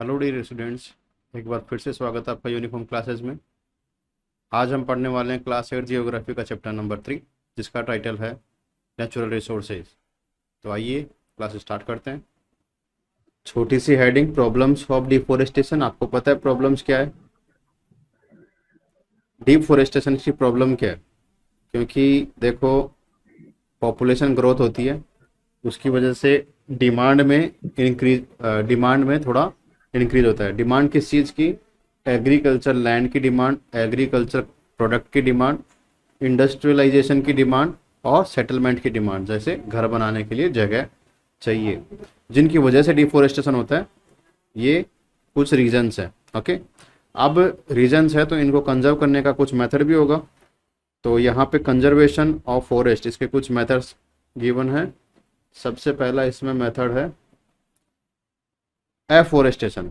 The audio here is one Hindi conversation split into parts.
हेलो डियर स्टूडेंट्स, एक बार फिर से स्वागत है आपका यूनिफॉर्म क्लासेस में। आज हम पढ़ने वाले हैं क्लास 8 जियोग्राफी का चैप्टर नंबर 3, जिसका टाइटल है नेचुरल रिसोर्सेज। तो आइए क्लास स्टार्ट करते हैं। छोटी सी हेडिंग, प्रॉब्लम्स ऑफ डिफोरेस्टेशन। आपको पता है प्रॉब्लम्स क्या है? डिफोरेस्टेशन की प्रॉब्लम क्या है? क्योंकि देखो, पॉपुलेशन ग्रोथ होती है, उसकी वजह से डिमांड में इंक्रीज डिमांड में थोड़ा इंक्रीज होता है। डिमांड किस चीज़ की? एग्रीकल्चर लैंड की डिमांड, एग्रीकल्चर प्रोडक्ट की डिमांड, इंडस्ट्रियलाइजेशन की डिमांड और सेटलमेंट की डिमांड। जैसे घर बनाने के लिए जगह चाहिए, जिनकी वजह से डिफोरेस्टेशन होता है। ये कुछ रीजंस है। ओके, अब रीजंस है तो इनको कंजर्व करने का कुछ मेथड भी होगा। तो यहाँ पे कंजर्वेशन ऑफ फॉरेस्ट, इसके कुछ मेथड्स गिवन है। सबसे पहला इसमें मेथड है एफोरेस्टेशन।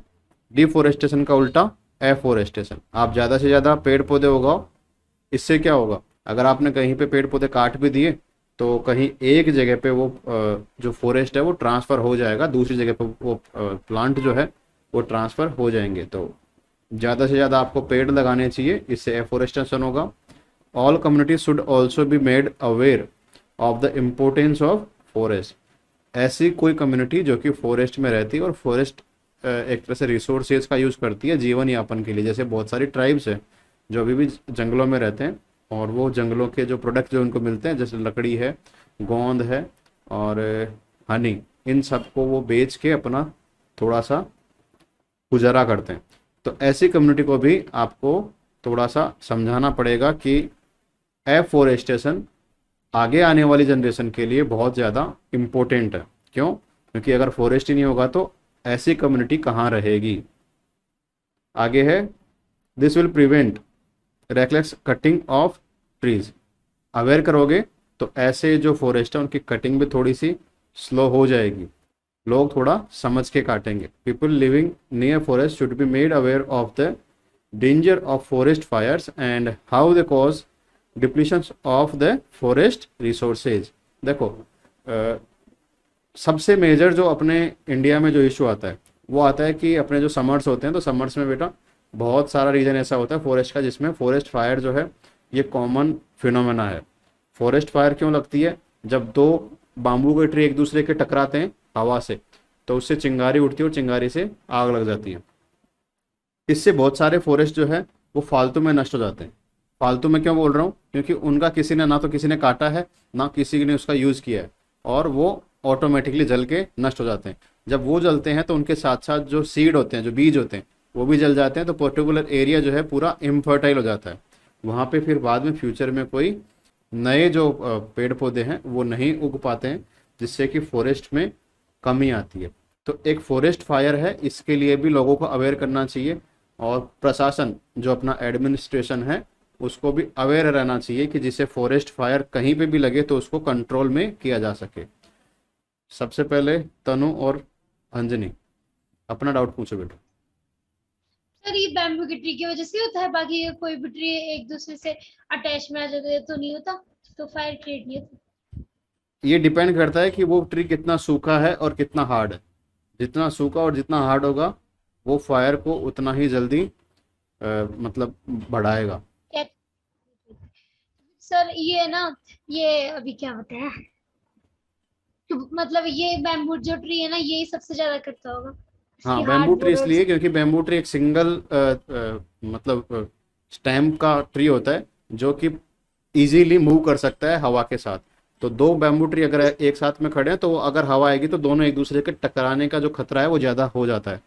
डिफोरेस्टेशन का उल्टा एफोरेस्टेशन। आप ज़्यादा से ज़्यादा पेड़ पौधे उगाओ। इससे क्या होगा? अगर आपने कहीं पे पेड़ पौधे काट भी दिए तो कहीं एक जगह पे वो जो फॉरेस्ट है वो ट्रांसफ़र हो जाएगा, दूसरी जगह पे वो प्लांट जो है वो ट्रांसफ़र हो जाएंगे। तो ज़्यादा से ज़्यादा आपको पेड़ लगाने चाहिए, इससे एफोरेस्टेशन होगा। All communities should also be made aware of the importance of forest. ऐसी कोई कम्युनिटी जो कि फॉरेस्ट में रहती है और फॉरेस्ट एक तरह से रिसोर्सेज का यूज़ करती है जीवन यापन के लिए। जैसे बहुत सारी ट्राइब्स हैं जो अभी भी जंगलों में रहते हैं, और वो जंगलों के जो प्रोडक्ट जो उनको मिलते हैं, जैसे लकड़ी है, गोंद है और हनी, इन सब को वो बेच के अपना थोड़ा सा गुजारा करते हैं। तो ऐसी कम्युनिटी को भी आपको थोड़ा सा समझाना पड़ेगा कि एफोरेस्टेशन आगे आने वाली जनरेशन के लिए बहुत ज़्यादा इम्पोर्टेंट है। क्यों? क्योंकि अगर फॉरेस्ट ही नहीं होगा तो ऐसी कम्युनिटी कहाँ रहेगी। आगे है, this will prevent reckless cutting of trees. Aware करोगे तो ऐसे जो फॉरेस्ट है उनकी कटिंग भी थोड़ी सी स्लो हो जाएगी, लोग थोड़ा समझ के काटेंगे। People living near forest should be made aware of the danger of forest fires and how the cause depletion of the forest resources. देखो, सबसे मेजर जो अपने इंडिया में जो इशू आता है वो आता है कि अपने जो समर्स होते हैं, तो समर्स में बेटा बहुत सारा रीजन ऐसा होता है फॉरेस्ट का, जिसमें फॉरेस्ट फायर जो है ये कॉमन फिनोमेना है। फॉरेस्ट फायर क्यों लगती है? जब दो बाम्बू के ट्री एक दूसरे के टकराते हैं हवा से, तो उससे चिंगारी उठती है और चिंगारी से आग लग जाती है। इससे बहुत सारे फॉरेस्ट जो है वो फालतू में नष्ट हो जाते हैं। फालतू में क्यों बोल रहा हूँ? क्योंकि उनका किसी ने ना तो किसी ने काटा है, ना किसी ने उसका यूज़ किया है, और वो ऑटोमेटिकली जल के नष्ट हो जाते हैं। जब वो जलते हैं तो उनके साथ साथ जो सीड होते हैं, जो बीज होते हैं, वो भी जल जाते हैं। तो पर्टिकुलर एरिया जो है पूरा इनफर्टाइल हो जाता है। वहाँ पे फिर बाद में फ्यूचर में कोई नए जो पेड़ पौधे हैं वो नहीं उग पाते हैं, जिससे कि फॉरेस्ट में कमी आती है। तो एक फॉरेस्ट फायर है, इसके लिए भी लोगों को अवेयर करना चाहिए, और प्रशासन जो अपना एडमिनिस्ट्रेशन है उसको भी अवेयर रहना चाहिए कि जिससे फॉरेस्ट फायर कहीं पे भी लगे तो उसको कंट्रोल में किया जा सके। सबसे पहले तनु और अंजनी अपना डाउट पूछो बेटा। सर ये बैम्बू की ट्री की वजह से होता है, बाकी ये कोई भी ट्री एक दूसरे से अटैच में आ जाते हैं तो नहीं होता, तो फायर क्रिएट नहीं होता। ये डिपेंड करता है कि वो ट्री कितना सूखा है और कितना हार्ड है। जितना सूखा और जितना हार्ड होगा वो फायर को उतना ही जल्दी मतलब बढ़ाएगा। क्या? सर ये है ना, ये अभी क्या होता है, तो मतलब ये बैम्बू जो ट्री है ना यही सबसे ज्यादा करता होगा, इसकी हाँ, बैम्बू हार्ड ट्री बोर्ड और इसलिए क्योंकि बैम्बू ट्री एक सिंगल मतलब स्टेम का ट्री होता है जो कि इजीली मूव कर सकता है हवा के साथ। तो दो बैम्बू ट्री अगर एक साथ में खड़े हैं तो अगर हवा आएगी तो दोनों एक दूसरे के टकराने का जो खतरा है वो ज़्यादा हो जाता है।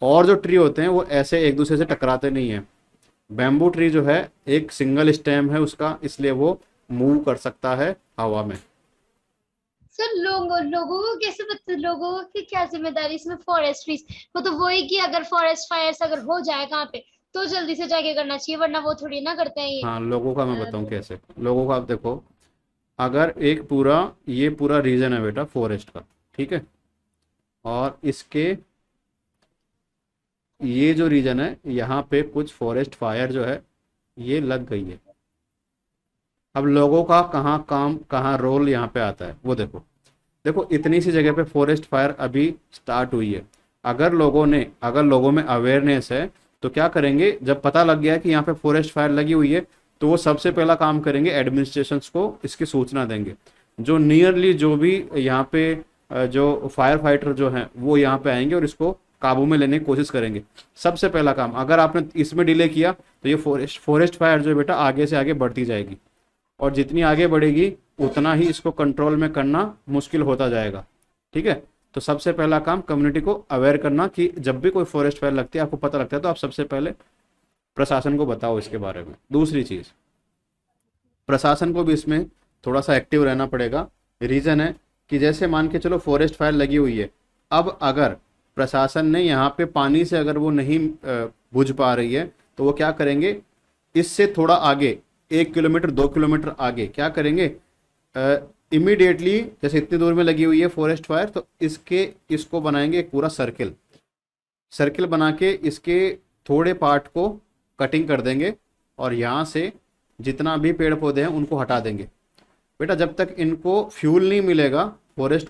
और जो ट्री होते हैं वो ऐसे एक दूसरे से टकराते नहीं हैं। बैम्बू ट्री जो है एक सिंगल स्टेम है उसका, इसलिए वो मूव कर सकता है हवा में। सर लोगों को कैसे पता, लोगों की क्या जिम्मेदारी इसमें? फॉरेस्ट्रीज वो तो वही कि अगर फॉरेस्ट फायर्स अगर हो जाए कहाँ पे तो जल्दी से जाके करना चाहिए, वरना वो थोड़ी ना करते हैं ये। हाँ, लोगों का मैं बताऊँ तो कैसे। लोगों का आप देखो, अगर एक पूरा ये पूरा रीजन है बेटा फॉरेस्ट का, ठीक है, और इसके ये जो रीजन है यहाँ पे कुछ फॉरेस्ट फायर जो है ये लग गई है। अब लोगों का कहाँ काम, कहाँ रोल यहाँ पे आता है वो देखो। देखो, इतनी सी जगह पे फॉरेस्ट फायर अभी स्टार्ट हुई है, अगर लोगों में अवेयरनेस है तो क्या करेंगे, जब पता लग गया कि यहाँ पे फॉरेस्ट फायर लगी हुई है तो वो सबसे पहला काम करेंगे, एडमिनिस्ट्रेशंस को इसकी सूचना देंगे। जो नियरली जो भी यहाँ पे जो फायर फाइटर जो हैं वो यहाँ पे आएंगे और इसको काबू में लेने की कोशिश करेंगे। सबसे पहला काम, अगर आपने इसमें डिले किया तो ये फॉरेस्ट फायर जो है बेटा आगे से आगे बढ़ती जाएगी, और जितनी आगे बढ़ेगी उतना ही इसको कंट्रोल में करना मुश्किल होता जाएगा। ठीक है, तो सबसे पहला काम कम्युनिटी को अवेयर करना कि जब भी कोई फॉरेस्ट फायर लगती है, आपको पता लगता है, तो आप सबसे पहले प्रशासन को बताओ इसके बारे में। दूसरी चीज़, प्रशासन को भी इसमें थोड़ा सा एक्टिव रहना पड़ेगा। रीज़न है कि जैसे मान के चलो फॉरेस्ट फायर लगी हुई है, अब अगर प्रशासन ने यहाँ पे पानी से अगर वो नहीं बुझ पा रही है तो वो क्या करेंगे, इससे थोड़ा आगे 1 किलोमीटर 2 किलोमीटर आगे क्या करेंगे, इमीडिएटली जैसे इतनी दूर में लगी हुई है फॉरेस्ट फायर तो इसको बनाएंगे एक पूरा सर्किल बना के इसके थोड़े पार्ट को कटिंग कर देंगे और यहाँ से जितना भी पेड़ पौधे हैं उनको हटा देंगे। बेटा जब तक इनको फ्यूल नहीं मिलेगा, फॉरेस्ट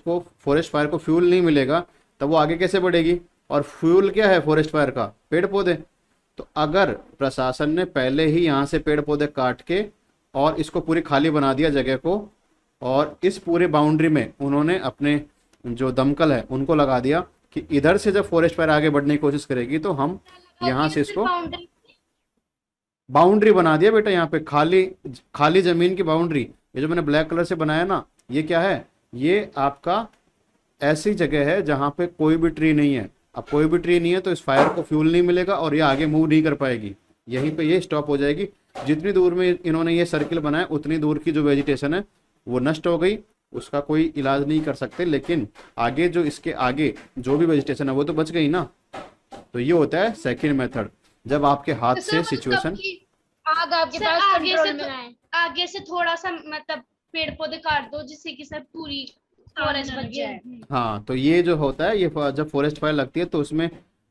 फायर को फ्यूल नहीं मिलेगा, तब वो आगे कैसे बढ़ेगी। और फ्यूल क्या है फॉरेस्ट फायर का, पेड़ पौधे। तो अगर प्रशासन ने पहले ही यहाँ से पेड़ पौधे काट के और इसको पूरी खाली बना दिया जगह को, और इस पूरे बाउंड्री में उन्होंने अपने जो दमकल है उनको लगा दिया कि इधर से जब फॉरेस्ट फायर आगे बढ़ने की कोशिश करेगी तो हम यहाँ से इसको बाउंड्री बना दिया। बेटा यहाँ पे खाली जमीन की बाउंड्री, ये जो मैंने ब्लैक कलर से बनाया ना, ये क्या है, ये आपका ऐसी जगह है जहाँ पे कोई भी ट्री नहीं है। अब कोई भी ट्री नहीं है तो इस फायर को फ्यूल नहीं मिलेगा और ये आगे मूव नहीं कर पाएगी, यहीं पे ये स्टॉप हो जाएगी। जितनी दूर में इन्होंने ये सर्किल बनाया उतनी दूर की जो वेजिटेशन है वो नष्ट हो गई, उसका कोई इलाज नहीं कर सकते, लेकिन आगे जो इसके आगे जो भी वेजिटेशन है वो तो बच गई ना। तो ये होता है सेकंड मेथड, जब आपके हाथ से सिचुएशन आग आपके सर, पास आगे कंट्रोल से में आए। आगे से थोड़ा सा मतलब पेड़ पौधे काट दो जिससे कि सर पूरी फॉरेस्ट बच जाए। हाँ, तो ये जो होता है, ये जब फॉरेस्ट फायर लगती है तो उसमें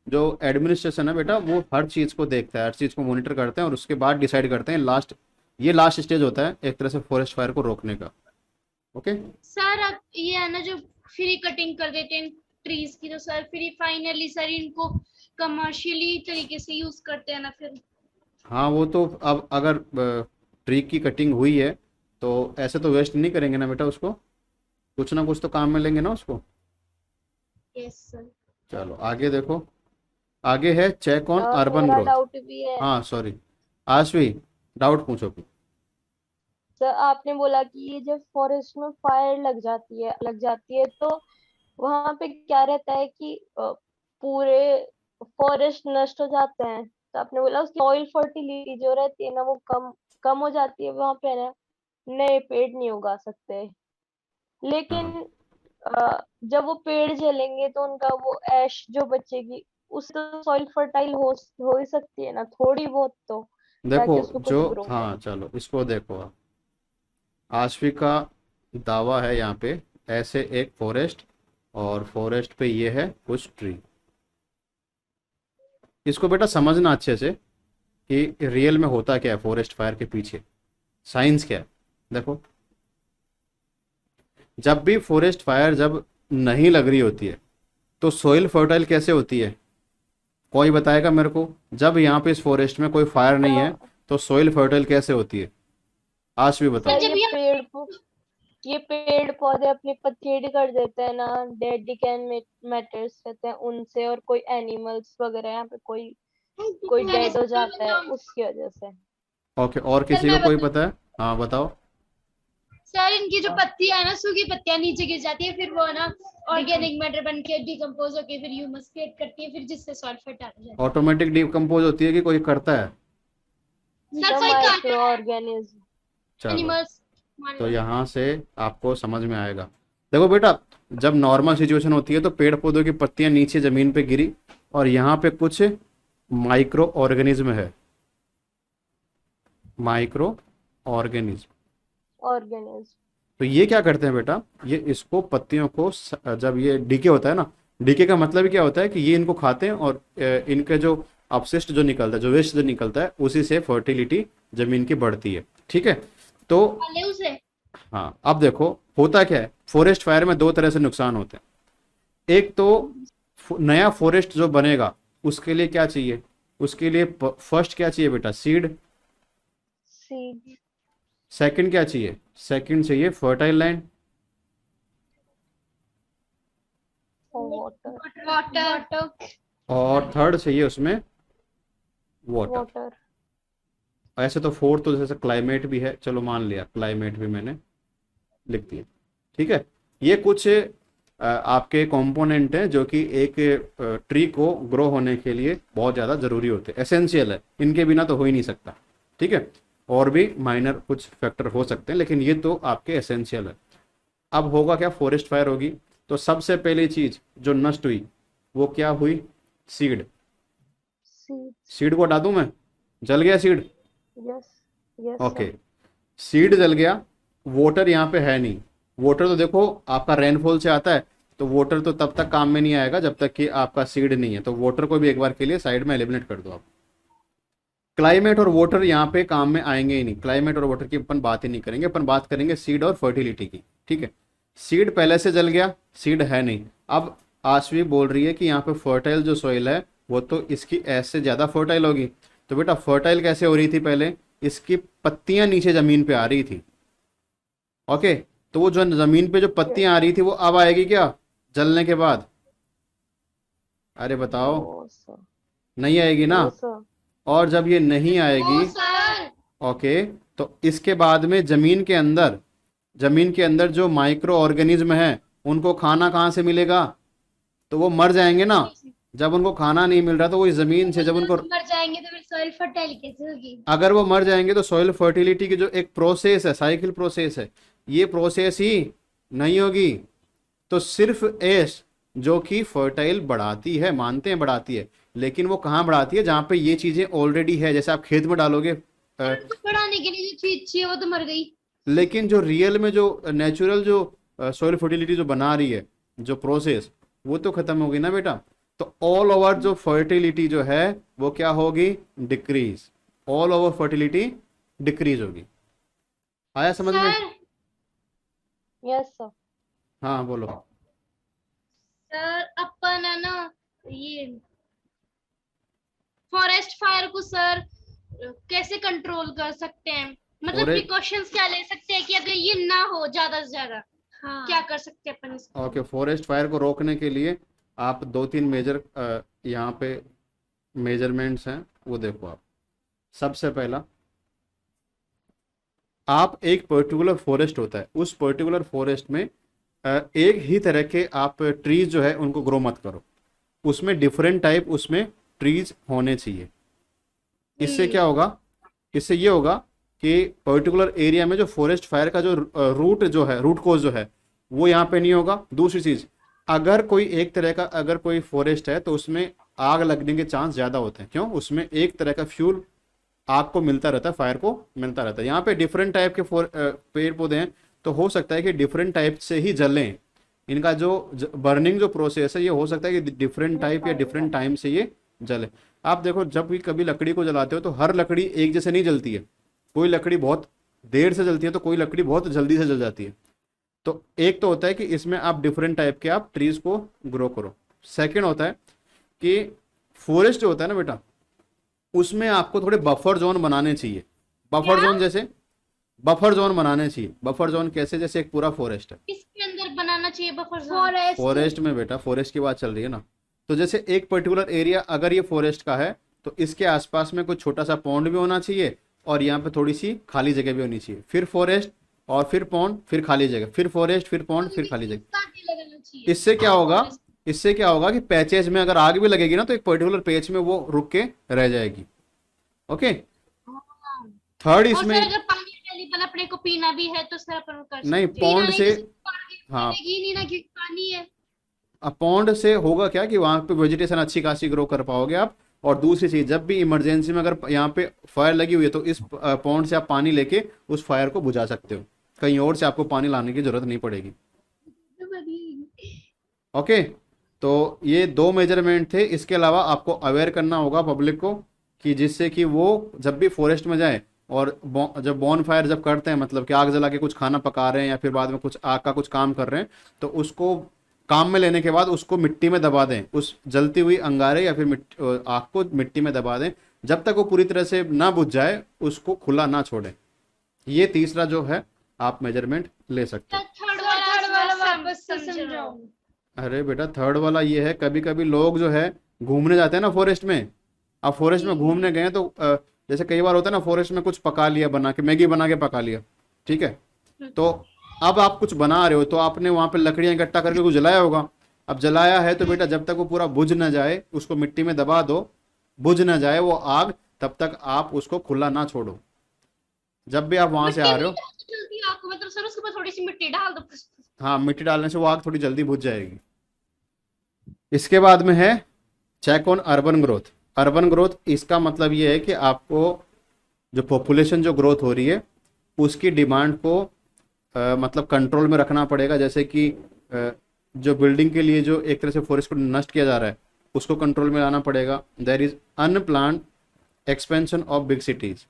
जो एडमिनिस्ट्रेशन है बेटा वो हर चीज़ को देखता है, हर चीज़ को मॉनिटर करते हैं और उसके बाद डिसाइड करते हैं। लास्ट स्टेज होता है एक तरह से फॉरेस्ट फायर को रोकने का। ओके सर, अब ये है ना जो फ्री कटिंग कर देते हैं ट्रीज की, तो सर फिर फाइनली सर इनको कमर्शियली तरीके से यूज करते हैं ना फिर। हाँ, वो तो अब अगर ट्री की कटिंग हुई है तो ऐसे तो वेस्ट नहीं करेंगे ना बेटा, उसको कुछ ना कुछ तो काम में लेंगे ना उसको। Yes sir. चलो आगे देखो, आगे है चेक ऑन अर्बन मेरा ग्रोथ। डाउट भी है हाँ सॉरी, आशवी डाउट पूछो। सर। आपने बोला कि ये जब फॉरेस्ट में फायर लग जाती है तो वहां पे क्या रहता है कि पूरे फॉरेस्ट नष्ट हो जाते हैं। तो आपने बोला उसकी ऑयल फर्टिलिटी जो रहती है ना वो कम हो जाती है, वहां पे ना नए पेड़ नहीं उगा सकते। लेकिन जब वो पेड़ जलेंगे तो उनका वो ऐश जो बचेगी उससे तो सॉइल फर्टाइल हो ही सकती है ना, थोड़ी बहुत तो, देखो ताकि उसको कुछ जो, ग्रो हाँ चलो इसको देखो आप, आशवी का दावा है यहाँ पे ऐसे एक फॉरेस्ट, और फॉरेस्ट पे ये है कुछ ट्री। इसको बेटा समझना अच्छे से कि रियल में होता क्या है फॉरेस्ट फायर के पीछे, साइंस क्या है। देखो जब भी फॉरेस्ट फायर जब नहीं लग रही होती है तो सॉइल फर्टाइल कैसे होती है, कोई बताएगा मेरे को। जब यहाँ पे इस फॉरेस्ट में कोई फायर नहीं है तो सॉइल फर्टाइल कैसे होती है, आज भी बताओ। सर ये पेड़ पौधे अपनी पत्ती कर देते हैं ना, डेड मैटर्स रहते हैं उनसे, और कोई एनिमल्स वगैरह यहाँ पे कोई डेड हो जाता है उसकी वजह से। ओके, और किसी को कोई पता है? हाँ बताओ। सर इनकी जो पत्तियां है ना, सूखी पत्तियां नीचे गिर जाती है, फिर वो ना ऑर्गेनिक मैटर बन के डिकम्पोज होके फिर ह्यूमस क्रिएट करती है, फिर जिससे सॉइल फर्टाइल हो जाता है। ऑटोमेटिक डिकम्पोज होती है कि कोई करता है? सर कोई माइक्रो ऑर्गेनिज्म। चलो एनिमल्स तो यहाँ से आपको समझ में आएगा। देखो बेटा, जब नॉर्मल सिचुएशन होती है तो पेड़ पौधों की पत्तियां नीचे जमीन पे गिरी और यहाँ पे कुछ माइक्रो ऑर्गेनिज्म है, माइक्रो ऑर्गेनिज्म। तो ये क्या करते हैं बेटा, ये इसको पत्तियों को जब ये डीके होता है ना, डीके का मतलब क्या होता है कि ये इनको खाते हैं और इनके जो अपशिष्ट जो निकलता है, जो वेस्ट जो निकलता है, उसी से फर्टिलिटी जमीन की बढ़ती है। ठीक है, तो उसे हाँ अब देखो होता क्या है, फॉरेस्ट फायर में दो तरह से नुकसान होते हैं। एक तो नया फॉरेस्ट जो बनेगा उसके लिए क्या चाहिए? उसके लिए फर्स्ट क्या चाहिए बेटा? सीड। सीड, सेकंड क्या चाहिए? सेकंड चाहिए फर्टाइल लैंड। Water, water. और थर्ड चाहिए उसमें वाटर। वाटर, ऐसे तो फोर्थ तो जैसे क्लाइमेट भी है, चलो मान लिया क्लाइमेट भी मैंने लिख दिया, ठीक है। ये कुछ आपके कंपोनेंट हैं जो कि एक ट्री को ग्रो होने के लिए बहुत ज़्यादा ज़रूरी होते हैं, एसेंशियल है, इनके बिना तो हो ही नहीं सकता, ठीक है। और भी माइनर कुछ फैक्टर हो सकते हैं लेकिन ये तो आपके एसेंशियल है। अब होगा क्या? फॉरेस्ट फायर होगी तो सबसे पहली चीज जो नष्ट हुई वो क्या हुई? सीड। सीड, सीड को हटा दूं मैं? जल गया seed, yes, yes okay. Seed जल गया, वाटर यहाँ पे है नहीं। वाटर तो देखो आपका रेनफॉल से आता है, तो वाटर तो तब तक काम में नहीं आएगा जब तक कि आपका सीड नहीं है, तो वाटर को भी एक बार के लिए साइड में एलिमिनेट कर दो आप। क्लाइमेट और वाटर यहाँ पे काम में आएंगे ही नहीं, क्लाइमेट और वाटर की अपन बात ही नहीं करेंगे, अपन बात करेंगे सीड और फर्टिलिटी की, ठीक है। सीड पहले से जल गया, सीड है नहीं। अब आशवी बोल रही है कि यहाँ पे फर्टाइल जो सॉइल है वो तो इसकी एस से ज़्यादा फर्टाइल होगी। तो बेटा फर्टाइल कैसे हो रही थी? पहले इसकी पत्तियां नीचे ज़मीन पे आ रही थी, ओके। तो वो जो ज़मीन पे जो पत्तियां आ रही थी वो अब आएगी क्या जलने के बाद? अरे बताओ, नो सर, नहीं आएगी ना। नो सर, और जब ये नहीं आएगी, सर ओके, तो इसके बाद में जमीन के अंदर जो माइक्रो ऑर्गेनिज्म है उनको खाना कहाँ से मिलेगा? तो वो मर जाएंगे ना। जब उनको खाना नहीं मिल रहा तो वो इस जमीन से, जब उनको, मर जाएंगे तो फिर सॉइल फर्टाइल कैसे होगी? अगर वो मर जाएंगे तो सॉइल फर्टिलिटी की जो एक प्रोसेस है, साइकिल प्रोसेस है, ये प्रोसेस ही नहीं होगी। तो सिर्फ एस जो कि फर्टाइल बढ़ाती है, मानते हैं बढ़ाती है, लेकिन वो कहाँ बढ़ाती है? जहाँ पे ये चीजें ऑलरेडी है। जैसे आप खेत में डालोगे बढ़ाने के लिए जो चीज चाहिए वो तो मर गई। लेकिन जो रियल में जो नेचुरल जो सॉइल फर्टिलिटी जो बना रही है, जो प्रोसेस, वो तो खत्म होगी ना बेटा। तो ऑल ओवर जो फर्टिलिटी जो है वो क्या होगी? Decrease. All over fertility decrease होगी। आया समझ में? सर यस सर, हाँ बोलो। सर अपन है ना ये फॉरेस्ट फायर को सर कैसे कंट्रोल कर सकते हैं? मतलब Forest- प्रिकॉशंस क्या ले सकते हैं कि अगर ये ना हो ज्यादा से ज्यादा हाँ क्या कर सकते हैं अपन इसको? ओके, फॉरेस्ट फायर को रोकने के लिए आप 2-3 मेजर यहाँ पे मेजरमेंट्स हैं, वो देखो आप। सबसे पहला, आप एक पर्टिकुलर फॉरेस्ट होता है, उस पर्टिकुलर फॉरेस्ट में एक ही तरह के आप ट्रीज जो है उनको ग्रो मत करो, उसमें डिफरेंट टाइप उसमें ट्रीज होने चाहिए। इससे क्या होगा? इससे ये होगा कि पर्टिकुलर एरिया में जो फॉरेस्ट फायर का जो रूट जो है, रूट कोज जो है, वो यहाँ पे नहीं होगा। दूसरी चीज, अगर कोई एक तरह का अगर कोई फॉरेस्ट है तो उसमें आग लगने के चांस ज़्यादा होते हैं। क्यों? उसमें एक तरह का फ्यूल आग को मिलता रहता है, फायर को मिलता रहता है। यहाँ पे डिफरेंट टाइप के पेड़ पौधे हैं, तो हो सकता है कि डिफरेंट टाइप से ही जलें। इनका जो बर्निंग जो प्रोसेस है ये हो सकता है कि डिफरेंट टाइप या डिफरेंट टाइम से ये जले। आप देखो जब भी कभी लकड़ी को जलाते हो तो हर लकड़ी एक जैसे नहीं जलती है, कोई लकड़ी बहुत देर से जलती है तो कोई लकड़ी बहुत जल्दी से जल जाती है। तो एक तो होता है कि इसमें आप डिफरेंट टाइप के आप ट्रीज को ग्रो करो। सेकेंड होता है कि फॉरेस्ट जो होता है ना बेटा, उसमें आपको थोड़े बफर जोन बनाने चाहिए। बफर जोन जैसे बफर जोन बनाने चाहिए। बफर जोन कैसे? जैसे एक पूरा फॉरेस्ट है, किसके अंदर बनाना चाहिए बफर जोन? फॉरेस्ट फॉरेस्ट में बेटा, फॉरेस्ट की बात चल रही है ना। तो जैसे एक पर्टिकुलर एरिया अगर ये फॉरेस्ट का है तो इसके आसपास में कुछ छोटा सा पॉन्ड भी होना चाहिए और यहाँ पे थोड़ी सी खाली जगह भी होनी चाहिए। फिर फॉरेस्ट और फिर पॉन्ड, फिर खाली जगह, फिर फॉरेस्ट, फिर पॉन्ड, फिर खाली जगह। लगाना चाहिए। इससे क्या होगा? इससे क्या होगा कि पैचेज में अगर आग भी लगेगी ना तो एक पर्टिकुलर पेज में वो रुक के रह जाएगी। ओके। थर्ड और इसमें सर अगर पानी अवेलेबल अपने को पीना भी है तो सर अपन कर सकते नहीं, हैं। पॉन्ड पीना से, नहीं, पानी हाँ, मिलेगी नहीं ना क्योंकि पानी है। पॉन्ड से होगा क्या कि वहां पे वेजिटेशन अच्छी खासी ग्रो कर पाओगे आप। और दूसरी चीज, जब भी इमरजेंसी में अगर यहाँ पे फायर लगी हुई है तो इस पॉन्ड से आप पानी लेके उस फायर को बुझा सकते हो, कहीं और से आपको पानी लाने की जरूरत नहीं पड़ेगी। ओके, तो ये 2 मेजरमेंट थे। इसके अलावा आपको अवेयर करना होगा पब्लिक को कि जिससे कि वो जब भी फॉरेस्ट में जाए और जब बॉन फायर जब करते हैं, मतलब कि आग जला के कुछ खाना पका रहे हैं या फिर बाद में कुछ आग का कुछ काम कर रहे हैं, तो उसको काम में लेने के बाद उसको मिट्टी में दबा दें, उस जलती हुई अंगारे या फिर आग को मिट्टी में दबा दें, जब तक वो पूरी तरह से ना बुझ जाए उसको खुला ना छोड़ें। ये तीसरा जो है आप मेजरमेंट ले सकते हैं। थर्ड वाला वापस से समझाओ। अरे बेटा थर्ड वाला ये है, कभी कभी लोग जो है घूमने जाते हैं ना फॉरेस्ट में, अब फॉरेस्ट में घूमने गए तो जैसे कई बार होता है ना फॉरेस्ट में कुछ पका लिया, बना के मैगी बना के पका लिया, ठीक है, तो अब आप कुछ बना रहे हो तो आपने वहां पे लकड़ियां इकट्ठा करके कुछ जलाया होगा। अब जलाया है तो बेटा जब तक वो पूरा बुझ ना जाए उसको मिट्टी में दबा दो, बुझ ना जाए वो आग, तब तक आप उसको खुला ना छोड़ो। जब भी आप वहां से आ रहे हो, जल्दी आपको मतलब सर उसके ऊपर थोड़ी सी मिट्टी डाल दो। हाँ मिट्टी डालने से वो आग थोड़ी जल्दी बुझ जाएगी। इसके बाद में है check on urban growth. Urban growth इसका मतलब ये है कि आपको जो पॉपुलेशन जो ग्रोथ हो रही है उसकी डिमांड को मतलब कंट्रोल में रखना पड़ेगा। जैसे कि जो बिल्डिंग के लिए जो एक तरह से फॉरेस्ट को नष्ट किया जा रहा है उसको कंट्रोल में लाना पड़ेगा। There is unplanned expansion of big cities,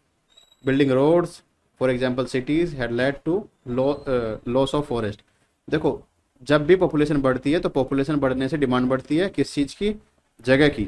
building roads for example cities had led to loss of forest. देखो जब भी पॉपुलेशन बढ़ती है तो पॉपुलेशन बढ़ने से डिमांड बढ़ती है किस चीज़ की, जगह की,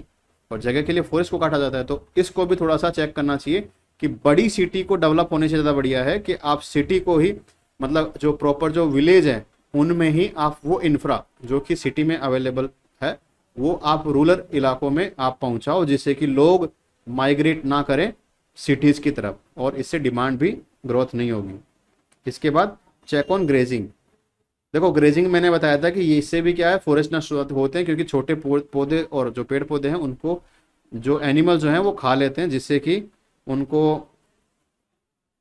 और जगह के लिए फॉरेस्ट को काटा जाता है। तो इसको भी थोड़ा सा चेक करना चाहिए कि बड़ी सिटी को डेवलप होने से ज़्यादा बढ़िया है कि आप सिटी को ही मतलब जो प्रॉपर जो विलेज है उनमें ही आप वो इंफ्रा जो कि सिटी में अवेलेबल है वो आप रूरल इलाकों में आप पहुंचाओ, जिससे कि लोग माइग्रेट ना करें सिटीज़ की तरफ और इससे डिमांड भी ग्रोथ नहीं होगी। इसके बाद चेक ऑन ग्रेजिंग। देखो ग्रेजिंग मैंने बताया था कि ये इससे भी क्या है फॉरेस्ट नष्ट होते हैं, क्योंकि छोटे पौधे और जो पेड़ पौधे हैं उनको जो एनिमल जो हैं वो खा लेते हैं, जिससे कि उनको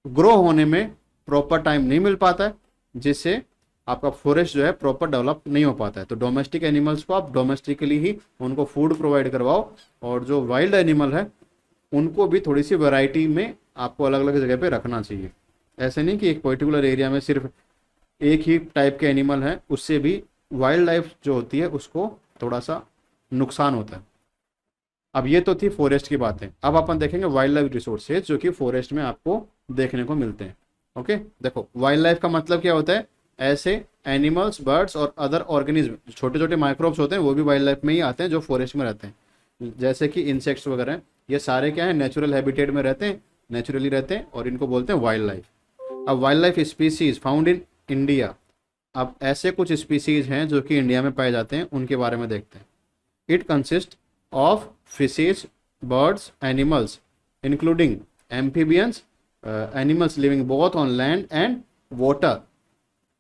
ग्रो होने में प्रॉपर टाइम नहीं मिल पाता है, जिससे आपका फॉरेस्ट जो है प्रॉपर डेवलप नहीं हो पाता है। तो डोमेस्टिक एनिमल्स को आप डोमेस्टिकली ही उनको फूड प्रोवाइड करवाओ, और जो वाइल्ड एनिमल है उनको भी थोड़ी सी वैरायटी में आपको अलग अलग जगह पे रखना चाहिए। ऐसे नहीं कि एक पर्टिकुलर एरिया में सिर्फ एक ही टाइप के एनिमल हैं, उससे भी वाइल्ड लाइफ जो होती है उसको थोड़ा सा नुकसान होता है। अब ये तो थी फॉरेस्ट की बातें। अब अपन देखेंगे वाइल्ड लाइफ रिसोर्सेज जो कि फॉरेस्ट में आपको देखने को मिलते हैं। ओके, देखो वाइल्ड लाइफ का मतलब क्या होता है, ऐसे एनिमल्स, बर्ड्स और अदर ऑर्गेनिज्म, छोटे छोटे माइक्रोब्स होते हैं वो भी वाइल्ड लाइफ में ही आते हैं जो फॉरेस्ट में रहते हैं। जैसे कि इंसेक्ट्स वगैरह हैं, ये सारे क्या है नेचुरल हैबिटेट में रहते हैं, नेचुरली रहते हैं, और इनको बोलते हैं वाइल्ड लाइफ। अब wild life species found in India. अब ऐसे कुछ स्पीसीज हैं जो कि इंडिया में पाए जाते हैं, उनके बारे में देखते हैं। It consist of fishes, birds, animals including amphibians, animals living both on land and water,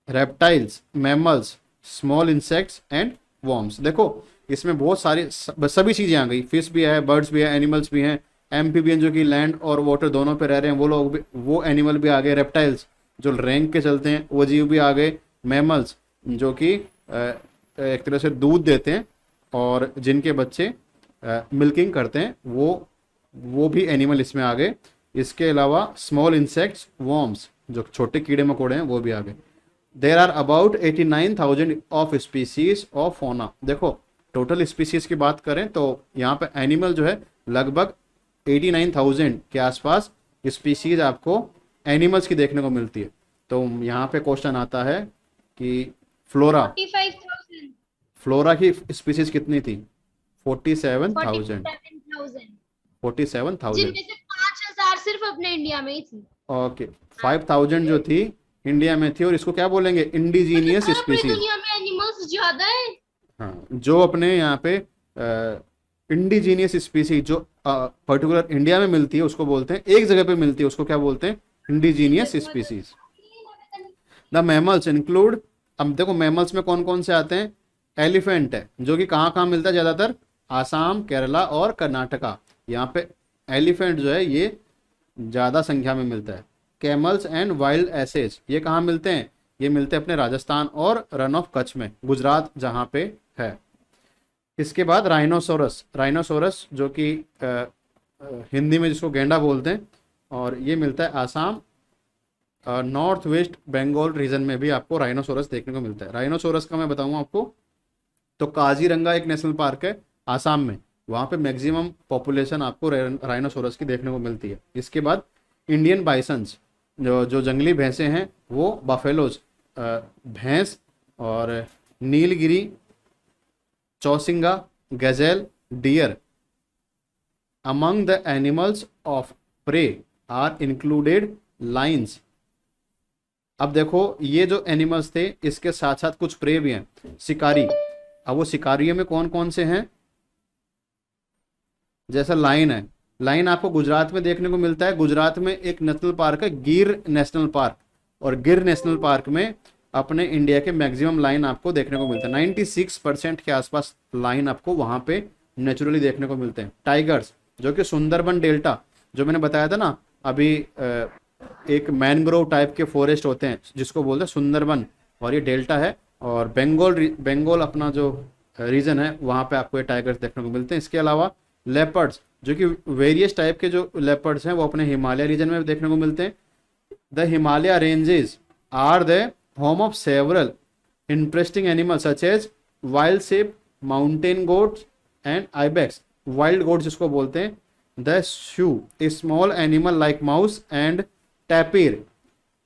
reptiles, mammals, small insects and worms. देखो इसमें बहुत सारी सभी चीज़ें आ गई, फिश भी है, बर्ड्स भी है, एनिमल्स भी हैं, एम्फीबियन जो कि लैंड और वाटर दोनों पे रह रहे हैं वो लोग भी, वो एनिमल भी आ गए, रेप्टाइल्स जो रेंग के चलते हैं वो जीव भी आ गए, मैमल्स जो कि एक तरह से दूध देते हैं और जिनके बच्चे मिल्किंग करते हैं वो भी एनिमल इसमें आ गए। इसके अलावा स्मॉल इंसेक्ट्स, वॉर्म्स जो छोटे कीड़े मकोड़े हैं वो भी आ गए। There are about 89,000 of species of fauna. देखो टोटल स्पीसीज की बात करें तो यहाँ पे एनिमल जो है लगभग 89,000 के आसपास स्पीसीज आपको एनिमल्स की देखने को मिलती है। तो यहाँ पे क्वेश्चन आता है कि फ्लोरा 45,000 फ्लोरा की स्पीसीज कितनी थी? 47,000। 47,000 जिनमें से 5,000 सिर्फ अपने इंडिया में ही थी। ओके, 5,000 जो थी इंडिया में थी, और इसको क्या बोलेंगे इंडिजीनियस पूरी स्पीसीज। दुनिया में एनिमल्स ज्यादा है। हाँ, जो अपने यहाँ पे इंडिजीनियस स्पीसीज जो पर्टिकुलर इंडिया में मिलती है उसको बोलते हैं, एक जगह पे मिलती है उसको क्या बोलते हैं? Indigenous species. The mammals include, अब देखो मैमल्स में कौन कौन से आते हैं? एलिफेंट है जो कि कहाँ कहाँ मिलता है ज़्यादातर? आसाम, केरला और कर्नाटका। यहाँ पे एलिफेंट जो है ये ज़्यादा संख्या में मिलता है। कैमल्स एंड वाइल्ड एसेज ये कहाँ मिलते हैं? ये मिलते हैं अपने राजस्थान और रन ऑफ कच्छ में, गुजरात जहाँ पे है। इसके बाद राइनोसोरस, राइनोसोरस जो कि हिंदी में जिसको गेंडा बोलते हैं, और ये मिलता है Assam, north west Bengal region में भी आपको राइनोसोरस देखने को मिलता है। राइनोसोरस का मैं बताऊँ आपको तो काजीरंगा एक नेशनल पार्क है आसाम में, वहाँ पे मैक्सिमम पॉपुलेशन आपको राइनोसोरस की देखने को मिलती है। इसके बाद इंडियन बाइसन्स जो जंगली भैंसें हैं वो बफेलोज भैंस, और नीलगिरी चौसिंगा, gazelle, deer. Among the animals of prey are included lions. अब देखो ये जो एनिमल्स थे इसके साथ साथ कुछ प्रे भी हैं, शिकारी। अब वो शिकारियों में कौन कौन से हैं? जैसा लाइन है, लाइन आपको गुजरात में देखने को मिलता है। गुजरात में एक नेशनल पार्क है गिर नेशनल पार्क, और गिर नेशनल पार्क में अपने इंडिया के मैक्सिमम लाइन आपको देखने को मिलता है। 96% के आसपास लाइन आपको वहां पे नेचुरली देखने को मिलते हैं। टाइगर्स, जो कि सुंदरबन डेल्टा, जो मैंने बताया था ना अभी, एक मैनग्रोव टाइप के फॉरेस्ट होते हैं जिसको बोलते हैं सुंदरबन, और ये डेल्टा है। और बंगाल अपना जो रीजन है वहाँ पे आपको ये टाइगर्स देखने को मिलते हैं। इसके अलावा लेपर्ड्स, जो कि वेरियस टाइप के जो लेपर्ड्स हैं वो अपने हिमालय रीजन में देखने को मिलते हैं। The Himalaya ranges are the home of several interesting animals such as wild sheep, mountain goats and ibex. Wild goats जिसको बोलते हैं, the shrew, a small animal like mouse, and tapir,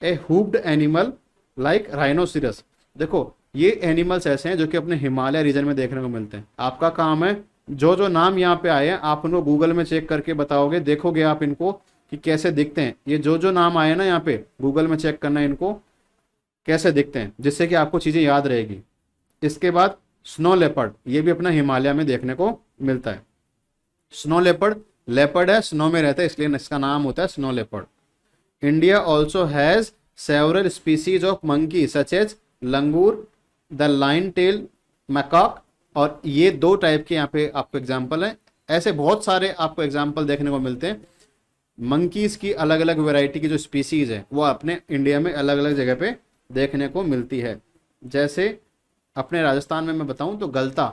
a hoofed animal like rhinoceros. देखो ये एनिमल्स ऐसे हैं जो कि अपने हिमालय रीजन में देखने को मिलते हैं। आपका काम है जो जो नाम यहाँ पे आए हैं आप उनको गूगल में चेक करके बताओगे, देखोगे आप इनको कि कैसे दिखते हैं। ये जो जो नाम आए ना यहाँ पे गूगल में चेक करना है इनको कैसे दिखते हैं, जिससे कि आपको चीज़ें याद रहेगी। इसके बाद स्नो लेपर्ड, ये भी अपना हिमालय में देखने को मिलता है। स्नो लेपर्ड, लेपर्ड है स्नो में रहता है इसलिए इसका नाम होता है snow leopard. India also has several species of monkey such as langur, the lion tail macaque. और ये दो टाइप के यहाँ पे आपको एग्जाम्पल हैं। ऐसे बहुत सारे आपको एग्जाम्पल देखने को मिलते हैं। मंकीज की अलग अलग वैरायटी की जो स्पीसीज है वो अपने इंडिया में अलग अलग जगह पे देखने को मिलती है। जैसे अपने राजस्थान में मैं बताऊं तो गलता,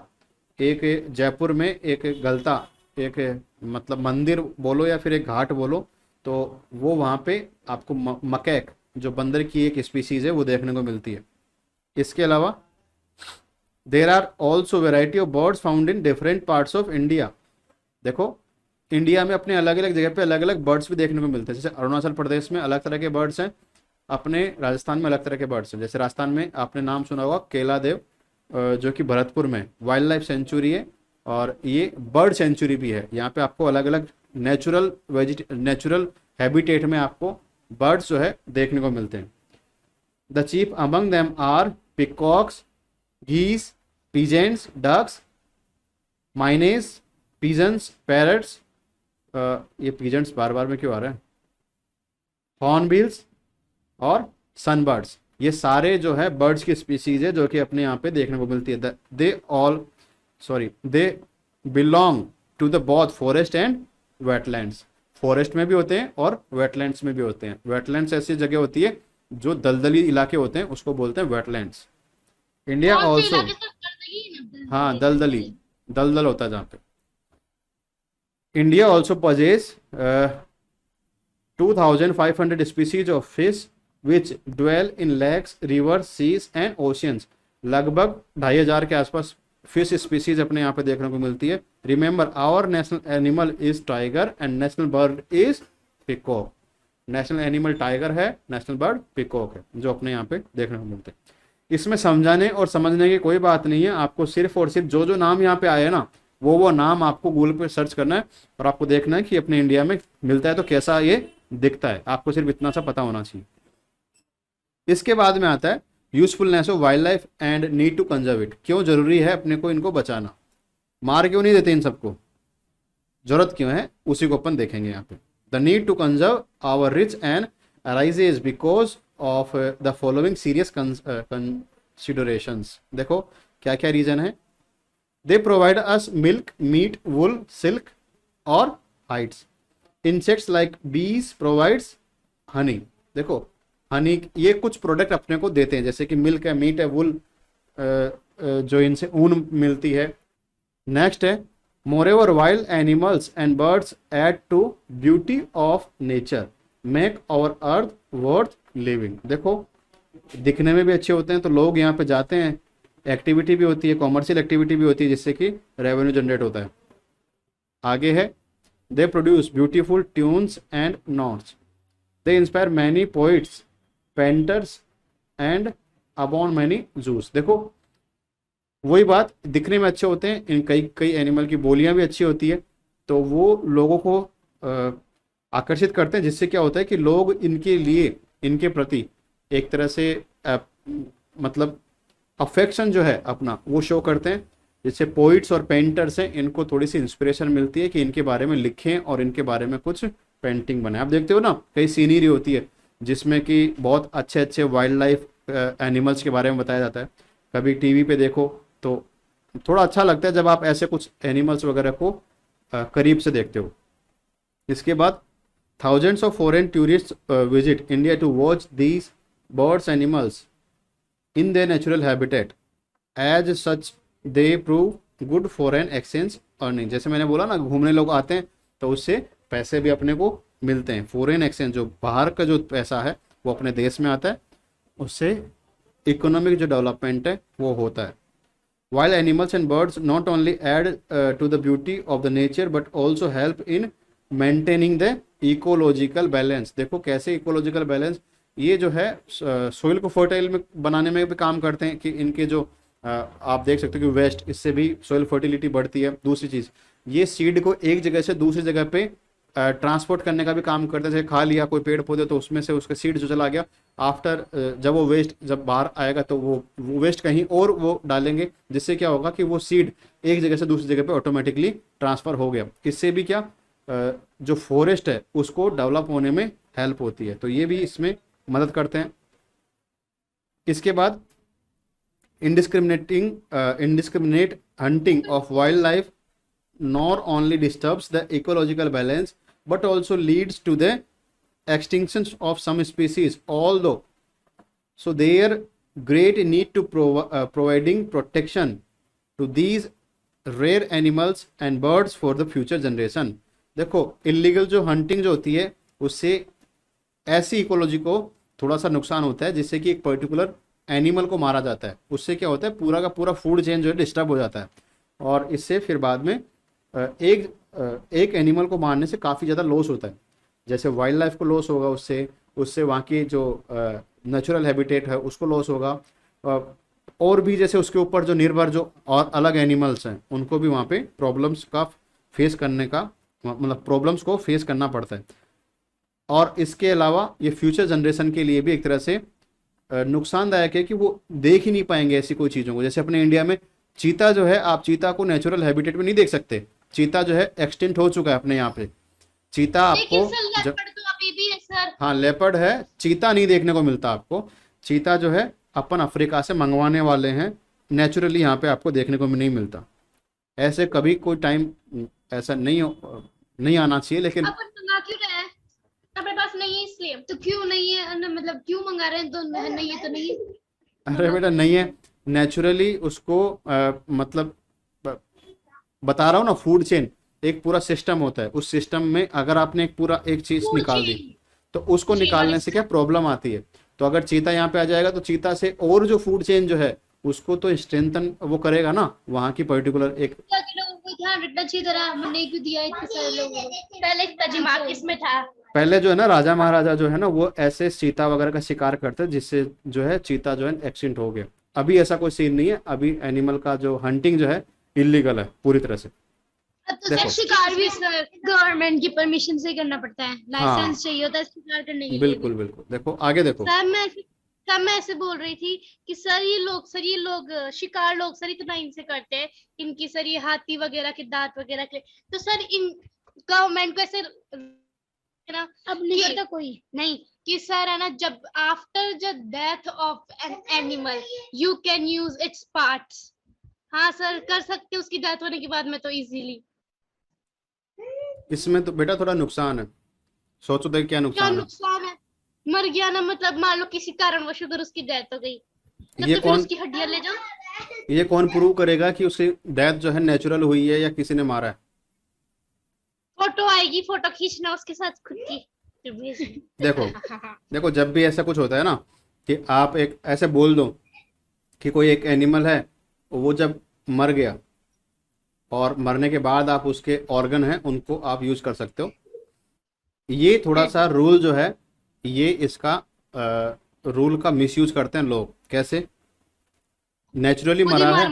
एक जयपुर में एक गलता, एक मतलब मंदिर बोलो या फिर एक घाट बोलो, तो वो वहाँ पे आपको मकैक जो बंदर की एक स्पीसीज है वो देखने को मिलती है। इसके अलावा there are also variety of birds found in different parts of India. देखो इंडिया में अपने अलग अलग जगह पे अलग अलग बर्ड्स भी देखने को मिलते हैं। जैसे अरुणाचल प्रदेश में अलग तरह के बर्ड्स हैं, अपने राजस्थान में अलग तरह के बर्ड्स हैं। जैसे राजस्थान में आपने नाम सुना होगा केलादेव, जो कि भरतपुर में वाइल्ड लाइफ सेंचुरी है, और ये बर्ड सेंचुरी भी है। यहाँ पे आपको अलग अलग नेचुरल हैबिटेट में आपको बर्ड्स जो है देखने को मिलते हैं। The chief among them are peacocks, geese, pigeons, ducks, mynas, pigeons, parrots, ये pigeons बार बार में क्यों आ रहा है, hornbills और sunbirds। ये सारे जो है बर्ड्स की स्पीसीज है जो कि अपने यहाँ पे देखने को मिलती है। They belong to the both forest and wetlands. Forest में भी होते हैं और वेटलैंड्स में भी होते हैं। वेटलैंड्स ऐसी जगह होती है जो दलदली इलाके होते हैं, उसको बोलते हैं वेटलैंड्स। इंडिया कौन से ऑल्सो, इलाके से दलदली है ना? हाँ दलदल होता है जहाँ पे। India also possess 2500 species of fish which dwell in lakes, river, seas and oceans. लगभग 2500 के आसपास फिश स्पीसीज अपने यहाँ पे देखने को मिलती है। Remember our national animal is tiger and national bird is peacock. National animal tiger है, नेशनल बर्ड पिकॉक है, जो अपने यहाँ पे देखने को मिलते हैं। इसमें समझाने और समझने की कोई बात नहीं है, आपको सिर्फ और सिर्फ जो जो नाम यहाँ पे आए ना वो नाम आपको गूगल पे सर्च करना है और आपको देखना है कि अपने इंडिया में मिलता है तो कैसा ये दिखता है। आपको सिर्फ इतना सा पता होना चाहिए। इसके बाद में आता है usefulness of wild life and need to conserve it. क्यों जरूरी है अपने को इनको बचाना, मार क्यों नहीं देते इन सबको, जरूरत क्यों है, उसी को अपन देखेंगे यहाँ पे। The need to conserve our rich and arises because of the following serious considerations. देखो क्या क्या रीजन है। They provide us milk, meat, wool, silk और hides. Insects like bees provides honey. देखो हनी, ये कुछ प्रोडक्ट अपने को देते हैं, जैसे कि मिल्क है, मीट है, वुल, जो इनसे ऊन मिलती है। नेक्स्ट है moreover wild animals and birds add to beauty of nature, make our earth worth living. देखो दिखने में भी अच्छे होते हैं तो लोग यहाँ पे जाते हैं, एक्टिविटी भी होती है, कॉमर्शियल एक्टिविटी भी होती है, जिससे कि रेवेन्यू जनरेट होता है। आगे है they produce beautiful tunes and notes, they inspire many poets, painters and above many juice. देखो वही बात, दिखने में अच्छे होते हैं, इन कई कई एनिमल की बोलियां भी अच्छी होती है, तो वो लोगों को आकर्षित करते हैं, जिससे क्या होता है कि लोग इनके लिए, इनके प्रति एक तरह से मतलब अफेक्शन जो है अपना वो शो करते हैं, जिससे पोइट्स और पेंटर्स हैं इनको थोड़ी सी इंस्पिरेशन मिलती है कि इनके बारे में लिखें और इनके बारे में कुछ पेंटिंग बनाएं। आप देखते हो ना कई सीनरी होती है जिसमें कि बहुत अच्छे अच्छे वाइल्ड लाइफ एनिमल्स के बारे में बताया जाता है, कभी टीवी पे देखो तो थोड़ा अच्छा लगता है जब आप ऐसे कुछ एनिमल्स वगैरह को करीब से देखते हो। इसके बाद thousands of foreign tourists visit India to watch these birds animals in their natural habitat. As such, they prove good foreign exchange earning. जैसे मैंने बोला ना, घूमने लोग आते हैं तो उससे पैसे भी अपने को मिलते हैं। फॉरेन एक्सचेंज, जो बाहर का जो पैसा है वो अपने देश में आता है, उससे इकोनॉमिक जो डेवलपमेंट है वो होता है। While animals and birds not only add to the beauty of the nature but also help in maintaining the ecological balance। देखो कैसे इकोलॉजिकल बैलेंस, ये जो है सोइल को फर्टाइल में बनाने में भी काम करते हैं कि इनके जो आप देख सकते हो कि वेस्ट, इससे भी सोइल फर्टिलिटी बढ़ती है। दूसरी चीज़, ये सीड को एक जगह से दूसरी जगह पे ट्रांसपोर्ट करने का भी काम करते हैं। जैसे खा लिया कोई पेड़ पौधे तो उसमें से उसका सीड जो चला गया, आफ्टर जब वो वेस्ट जब बाहर आएगा तो वो वेस्ट कहीं और वो डालेंगे, जिससे क्या होगा कि वो सीड एक जगह से दूसरी जगह पे ऑटोमेटिकली ट्रांसफ़र हो गया। इससे भी क्या जो फॉरेस्ट है उसको डेवलप होने में हेल्प होती है, तो ये भी इसमें मदद करते हैं। इसके बाद indiscriminate hunting of wildlife not only disturbs the ecological balance but also leads to the extinction of some species, although so their great need to providing protection to these rare animals and birds for the future generation। देखो इलीगल जो हंटिंग जो होती है उससे ऐसी इकोलॉजी को थोड़ा सा नुकसान होता है, जिससे कि एक पर्टिकुलर एनिमल को मारा जाता है, उससे क्या होता है पूरा का पूरा फूड चेन जो है डिस्टर्ब हो जाता है, और इससे फिर बाद में एक एनिमल को मारने से काफ़ी ज़्यादा लॉस होता है। जैसे वाइल्ड लाइफ को लॉस होगा, उससे वहाँ की जो नेचुरल हैबिटेट है उसको लॉस होगा, और भी जैसे उसके ऊपर जो निर्भर जो और अलग एनिमल्स हैं उनको भी वहाँ पे प्रॉब्लम्स का फेस करने का मतलब प्रॉब्लम्स को फेस करना पड़ता है। और इसके अलावा ये फ्यूचर जनरेशन के लिए भी एक तरह से नुकसानदायक है कि वो देख ही नहीं पाएंगे ऐसी कोई चीज़ों को। जैसे अपने इंडिया में चीता जो है, आप चीता को नेचुरल हैबिटेट में नहीं देख सकते, चीता जो है एक्सटिंक्ट हो चुका है अपने यहाँ पे। चीता आपको लेपर्ड तो अभी भी है सर। हाँ लेपर्ड है, चीता नहीं देखने को मिलता आपको। चीता जो है अपन अफ्रीका से मंगवाने वाले हैं, नेचुरली यहाँ पे आपको देखने को नहीं मिलता। ऐसे कभी कोई टाइम ऐसा नहीं आना चाहिए, लेकिन अपन मंगा क्यों रहे हैं? अपने पास नहीं है इसलिए तो क्यों नहीं है, मतलब क्यों मंगा रहे हैं? तो नहीं है तो नहीं है। अरे बेटा नहीं है, नेचुरली उसको मतलब बता रहा हूँ ना, फूड चेन एक पूरा सिस्टम होता है। उस सिस्टम में अगर आपने एक चीज निकाल दी तो उसको निकालने से क्या प्रॉब्लम आती है। तो अगर चीता यहाँ पे आ जाएगा तो चीता से और जो फूड चेन जो है उसको तो स्ट्रेंथन वो करेगा ना, वहाँ की पर्टिकुलर एक लोगों को ध्यान रखना चाहिए तरह हमने क्यों दिया इतने सारे लोगों को। पहले इतना दिमाग किसमें था? पहले जो है ना राजा महाराजा जो है ना वो ऐसे चीता वगैरह का शिकार करते जिससे जो है चीता जो है एक्सटिंक्ट हो गया। अभी ऐसा कोई सीन नहीं है, अभी एनिमल का जो हंटिंग जो है इलीगल है पूरी तरह से। अब तो सर शिकार भी गवर्नमेंट की परमिशन से करना पड़ता है, लाइसेंस चाहिए होता है शिकार करने के लिए। बिल्कुल बिल्कुल। देखो आगे देखो, सर मैं ऐसे बोल रही थी कि सर ये लोग शिकार लोग सर इतना इनसे करते हैं, इनकी सर ये हाथी वगैरह के दांत वगैरह के, तो सर इन गवर्नमेंट को ऐसे ना अब नहीं करता कोई नहीं कि सर है ना, जब after the death of an animal you can use its parts. हाँ सर कर सकते उसकी डेथ होने के बाद में तो इजीली। इसमें तो बेटा थोड़ा नुकसान है, सोचो देख क्या नुकसान है। मर गया ना, मतलब मान लो किसी कारणवश अगर उसकी डेथ हो गई ये तो कौन उसकी हड्डियां ले जाओ, ये कौन प्रूव करेगा कि उसकी डेथ जो है नेचुरल हुई है या किसी ने मारा है? फोटो आएगी, फोटो खींचना उसके साथ खुद की। देखो जब भी ऐसा कुछ होता है ना कि आप एक ऐसे बोल दो कि कोई एक एनिमल है, वो जब मर गया और मरने के बाद आप उसके ऑर्गन हैं उनको आप यूज कर सकते हो। ये थोड़ा सा रूल जो है ये इसका रूल का मिसयूज करते हैं लोग। कैसे? नेचुरली मरा है,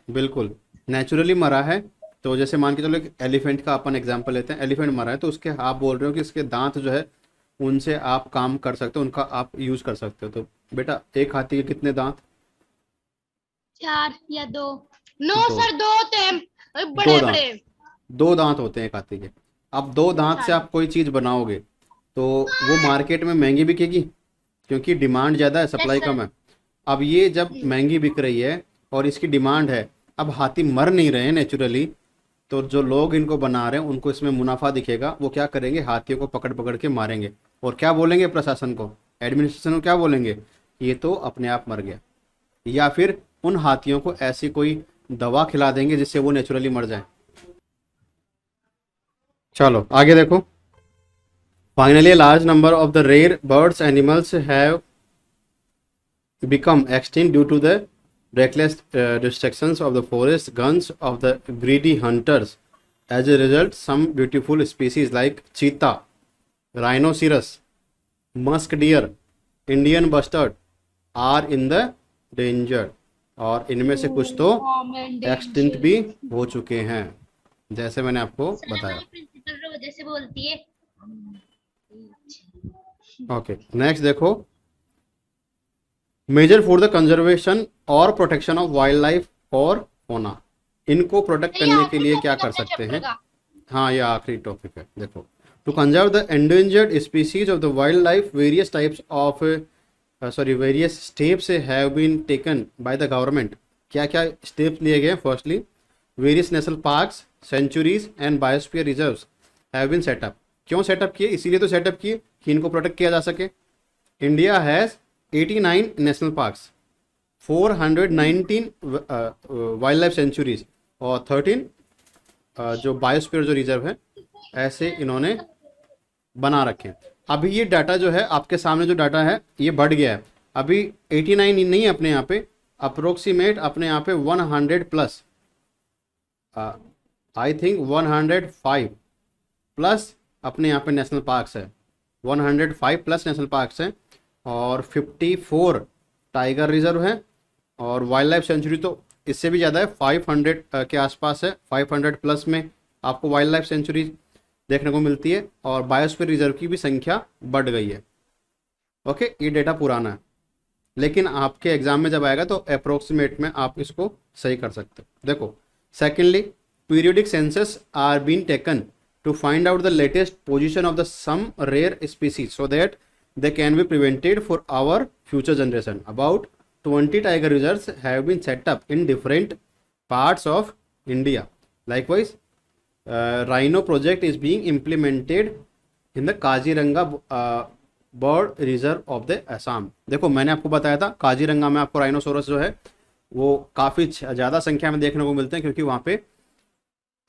बिल्कुल नेचुरली मरा है। तो जैसे मान के चलो एक एलिफेंट का अपन एग्जांपल लेते हैं, एलिफेंट मरा है तो उसके आप बोल रहे हो कि इसके दांत जो है उनसे आप काम कर सकते हो, उनका आप यूज कर सकते हो। तो बेटा एक हाथी के कितने दांत? 4 या 2। नो दो। सर, दो होते हैं दो बड़े दांत, बड़े। 2 दांत होते हैं एक हाथी के। अब 2 दांत से आप कोई चीज बनाओगे तो वो मार्केट में महंगी बिकेगी, क्योंकि डिमांड ज़्यादा है, सप्लाई sir. कम है। अब ये जब महंगी बिक रही है और इसकी डिमांड है, अब हाथी मर नहीं रहे हैं नेचुरली, तो जो लोग इनको बना रहे हैं उनको इसमें मुनाफा दिखेगा, वो क्या करेंगे, हाथियों को पकड़ पकड़ के मारेंगे। और क्या बोलेंगे प्रशासन को, एडमिनिस्ट्रेशन को क्या बोलेंगे, ये तो अपने आप मर गया। या फिर उन हाथियों को ऐसी कोई दवा खिला देंगे जिससे वो नेचुरली मर जाए। चलो आगे देखो। Finally large number of the rare birds animals have become extinct due to the reckless destructions of the forest, guns of the greedy hunters. As a result, some beautiful species like cheetah, rhinoceros, musk deer, Indian bustard are in the danger. और इनमें से कुछ तो एक्सटिंक्ट भी हो चुके हैं, जैसे मैंने आपको बताया। प्रिंसिपल वजह से बोलती है। ओके नेक्स्ट देखो। मेजर फॉर द कंजर्वेशन और प्रोटेक्शन ऑफ वाइल्ड लाइफ और फोना। इनको प्रोटेक्ट करने के लिए क्या कर सकते हैं? हाँ ये आखिरी टॉपिक है। देखो, to conserve the endangered species of the wild life various types of various steps have been taken by the government. क्या क्या स्टेप्स लिए गए? Firstly various national parks, sanctuaries and biosphere reserves have been set up. क्यों सेटअप किए? इसीलिए तो सेटअप किए कि इनको प्रोटेक्ट किया जा सके। India has 89 national parks, 419 wild life sanctuaries और 13 जो बायोस्फीयर जो रिजर्व है, ऐसे इन्होंने बना रखे हैं। अभी ये डाटा जो है आपके सामने, जो डाटा है ये बढ़ गया है। अभी 89 नहीं है अपने यहाँ पे, अप्रोक्सीमेट अपने यहाँ पे 100 प्लस, आई थिंक 105 प्लस अपने यहाँ पे नेशनल पार्क्स है। 105 प्लस नेशनल पार्क्स हैं और 54 टाइगर रिजर्व है और वाइल्ड लाइफ सेंचुरी तो इससे भी ज़्यादा है, 500 के आसपास है। 500 प्लस में आपको वाइल्ड लाइफ सेंचुरी देखने को मिलती है और बायोस्फीयर रिजर्व की भी संख्या बढ़ गई है। ओके, ये डेटा पुराना है, लेकिन आपके एग्जाम में जब आएगा तो अप्रोक्सीमेट में आप इसको सही कर सकते हो। देखो, secondly periodic census are been taken to find out the latest position of the some rare species so that they can be prevented for our future generation. About 20 tiger reserves have been set up in different parts of India. Likewise, rhino project is being implemented in the Kaziranga bird reserve of the Assam. देखो, मैंने आपको बताया था काजीरंगा में आपको राइनोसोरस जो है वो काफ़ी ज़्यादा संख्या में देखने को मिलते हैं, क्योंकि वहाँ पे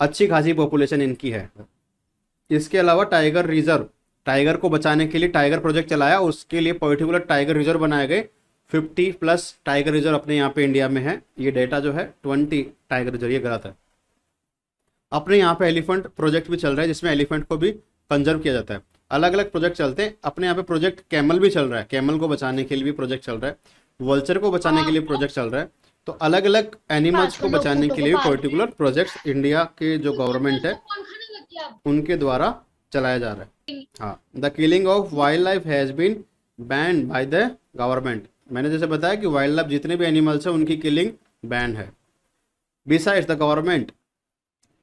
अच्छी खासी पॉपुलेशन इनकी है। इसके अलावा टाइगर रिजर्व, टाइगर को बचाने के लिए टाइगर प्रोजेक्ट चलाया, उसके लिए पर्टिकुलर टाइगर रिजर्व बनाए गए। 50 प्लस टाइगर रिजर्व अपने यहाँ पे इंडिया में है। ये डेटा जो है 20 टाइगर रिजर्व, ये गलत है। अपने यहाँ पे एलिफेंट प्रोजेक्ट भी चल रहा है जिसमें एलिफेंट को भी कंजर्व किया जाता है। अलग अलग प्रोजेक्ट चलते हैं। अपने यहाँ पे प्रोजेक्ट कैमल भी चल रहा है, कैमल को बचाने के लिए भी प्रोजेक्ट चल रहा है, वल्चर को बचाने के लिए प्रोजेक्ट चल रहा है। तो अलग अलग एनिमल्स को बचाने के लिए पर्टिकुलर प्रोजेक्ट्स इंडिया के जो गवर्नमेंट है उनके द्वारा चलाया जा रहा है। हाँ, the killing of wild life has been banned by the government. मैंने जैसे बताया कि वाइल्ड लाइफ जितने भी एनिमल्स हैं उनकी किलिंग बैन है। Besides the government,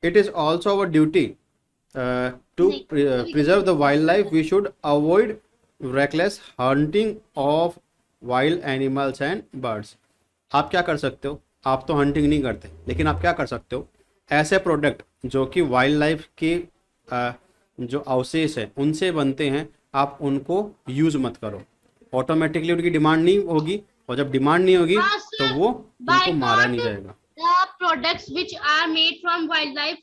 it is also our duty to preserve the wild life. We should avoid reckless hunting of wild animals and birds. आप क्या कर सकते हो? आप तो हंटिंग नहीं करते, लेकिन आप क्या कर सकते हो? ऐसे प्रोडक्ट जो कि वाइल्ड लाइफ के जो अवशेष है उनसे बनते हैं, आप उनको यूज़ मत करो। ऑटोमेटिकली उनकी डिमांड नहीं होगी, और जब डिमांड नहीं होगी तो वो उनको मारा नहीं जाएगा। Products which are made from wild life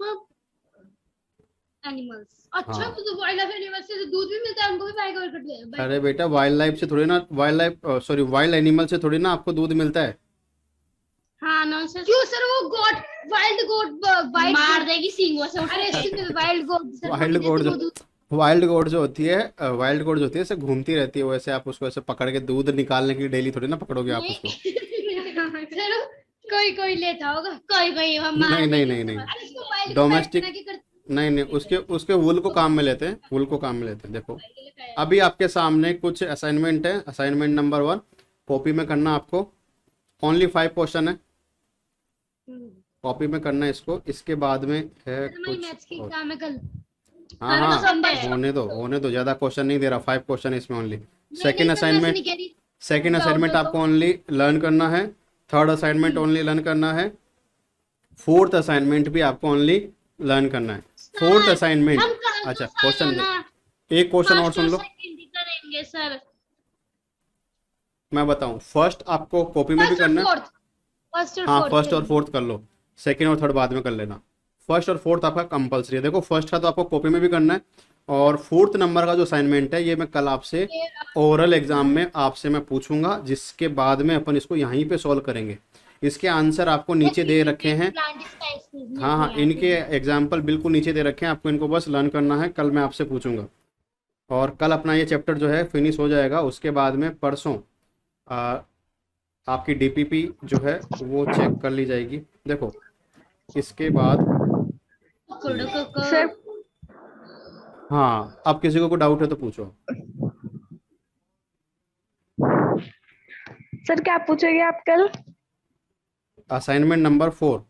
animals. अच्छा, हाँ। तो वाइल्ड लाइफ एनिमल्स से दूध भी मिलता है, उनको भी बाइक कर दिया। अरे बेटा, वाइल्ड लाइफ से थोड़ी ना, वाइल्ड एनिमल से थोड़ी ना आपको दूध मिलता है। हाँ, नॉनसेंस। क्यों सर? वो गोट, वाइल्ड गोट मार देगी सींगों से। अरे वाइल्ड गोट जो होती है, वाइल्ड गोट जो होती है ऐसे घूमती रहती है, वैसे आप उसको ऐसे पकड़ के दूध निकालने के लिए डेली थोड़ी ना पकड़ोगे आप उसको। सर कोई कोई लेता होगा, कोई कोई हम नहीं नहीं नहीं नहीं, अरे इसको मोबाइल को डोमेस्टिक बैठना की करते नहीं नहीं, उसके उसके वुल को काम में लेते हैं, वुल को काम में लेते हैं। देखो अभी आपके सामने कुछ असाइनमेंट है, असाइनमेंट नंबर 1 कॉपी में करना आपको, ओनली 5 क्वेश्चन है, कॉपी में करना है इसको। इसके बाद में है हमारी मैथ्स की कुछ और। एग्जाम है कल। हाँ हमें तो हाँ, संडे है। होने दो, ज़्यादा क्वेश्चन नहीं दे रहा, 5 क्वेश्चन है इसमें ओनली। नहीं, सेकेंड नहीं, सर, मैं ऐसे असाइनमेंट, नहीं कह रही। सेकेंड डाउट असाइनमेंट हो तो। आपको ओनली लर्न करना है, थर्ड असाइनमेंट ओनली लर्न करना है, फोर्थ असाइनमेंट भी आपको ओनली लर्न करना है। फोर्थ हम असाइनमेंट, कल अच्छा तो क्वेश्चन सारे ना एक क्वेश्चन और फर्स्ट सुन और लो, सेकंड ही करेंगे सर। मैं बताऊं। फर्स्ट आपको कॉपी में भी फर्स्ट और करना है, फोर्थ, फर्स्ट और हाँ फोर्थ फर्स्ट और करेंगे। फोर्थ कर लो, सेकेंड और थर्ड बाद में कर लेना। फर्स्ट और फोर्थ आपका कंपलसरी है। देखो फर्स्ट का तो आपको कॉपी में भी करना है, और फोर्थ नंबर का जो असाइनमेंट है ये मैं कल आपसे ओरल एग्जाम में आपसे मैं पूछूंगा, जिसके बाद में अपन इसको यहीं पे सॉल्व करेंगे। इसके आंसर आपको नीचे दे रखे हैं, हाँ हाँ, इनके एग्जाम्पल बिल्कुल नीचे दे रखे हैं, आपको इनको बस लर्न करना है, कल मैं आपसे पूछूंगा। और कल अपना ये चैप्टर जो है फिनिश हो जाएगा। उसके बाद में परसों आपकी डीपीपी जो है वो चेक कर ली जाएगी। देखो इसके बाद सर हाँ, अब किसी को कोई डाउट है तो पूछो। सर क्या पूछोगे आप कल? Assignment number 4,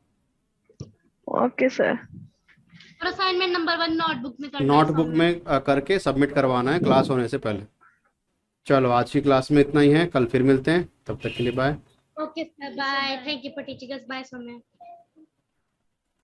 okay sir. और असाइनमेंट नंबर 1 नोटबुक में करना है नोटबुक सबमिट। में करके सबमिट करवाना है क्लास होने से पहले। चलो आज की क्लास में इतना ही है, कल फिर मिलते हैं, तब तक के लिए bye. Okay sir, bye. Thank you for teaching us. Bye Saumya.